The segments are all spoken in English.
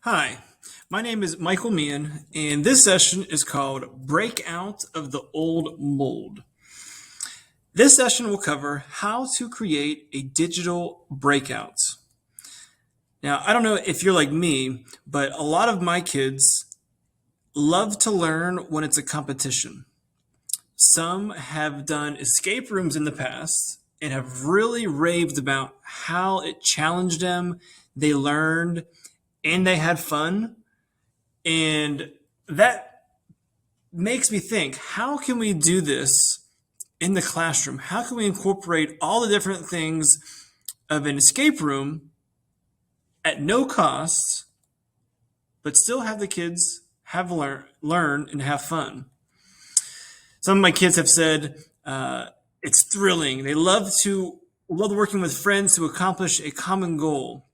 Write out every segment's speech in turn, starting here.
Hi, my name is Michael Meehan, and this session is called Breakout of the Old Mold. This session will cover how to create a digital breakout. Now, I don't know if you're like me, but a lot of my kids love to learn when it's a competition. Some have done escape rooms in the past and have really raved about how it challenged them, they learned, and they had fun. And that makes me think, how can we do this in the classroom? How can we incorporate all the different things of an escape room at no cost, but still have the kids have learn and have fun? Some of my kids have said it's thrilling. They love working with friends to accomplish a common goal.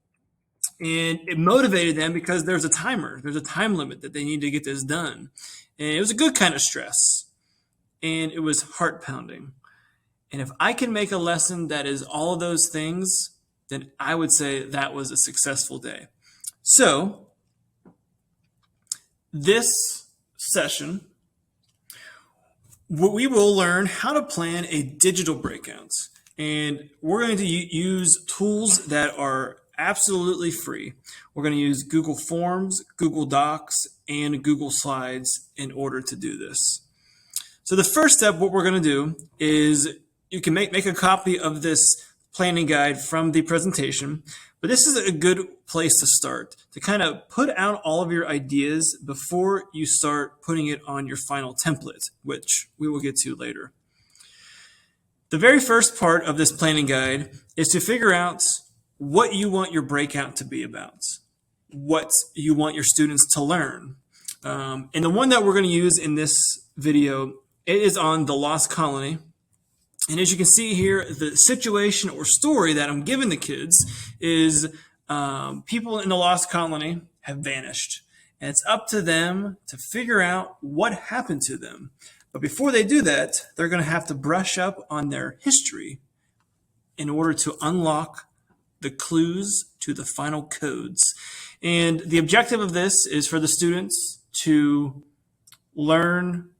And it motivated them because there's a timer, there's a time limit that they need to get this done. And it was a good kind of stress. And it was heart pounding. And if I can make a lesson that is all of those things, then I would say that was a successful day. So this session, we will learn how to plan a digital breakout. And we're going to use tools that are absolutely free. We're going to use Google Forms, Google Docs, and Google Slides in order to do this. So the first step, what we're going to do is you can make a copy of this planning guide from the presentation, but this is a good place to start to kind of put out all of your ideas before you start putting it on your final template, which we will get to later. The very first part of this planning guide is to figure out what you want your breakout to be about, what you want your students to learn. And the one that we're going to use in this video, it is on the lost colony. And as you can see here, the situation or story that I'm giving the kids is people in the lost colony have vanished. And it's up to them to figure out what happened to them. But before they do that, they're going to have to brush up on their history in order to unlock the clues to the final codes. And the objective of this is for the students to learn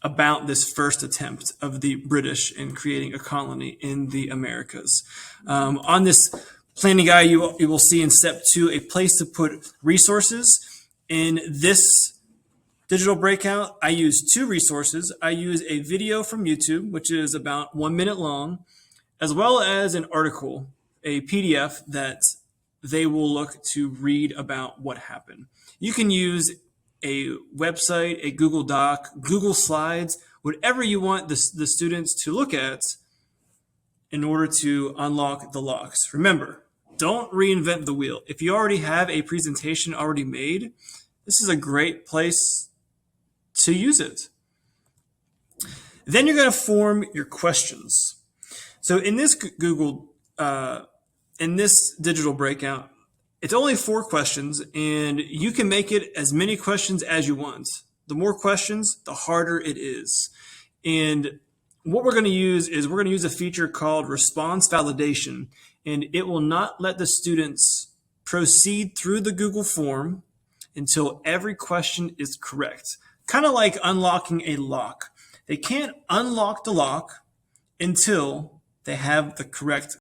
about this first attempt of the British in creating a colony in the Americas. On this planning guide, you will see in step 2 a place to put resources. In this digital breakout, I use 2 resources. I use a video from YouTube, which is about 1 minute long, as well as an article, a PDF that they will look to read about what happened. You can use a website, a Google Doc, Google Slides, whatever you want the students to look at in order to unlock the locks. Remember, don't reinvent the wheel. If you already have a presentation already made, this is a great place to use it. Then you're going to form your questions. So in this in this digital breakout, it's only 4 questions, and you can make it as many questions as you want. The more questions, the harder it is. And what we're going to use is we're going to use a feature called response validation, and it will not let the students proceed through the Google form until every question is correct. Kind of like unlocking a lock. They can't unlock the lock until they have the correct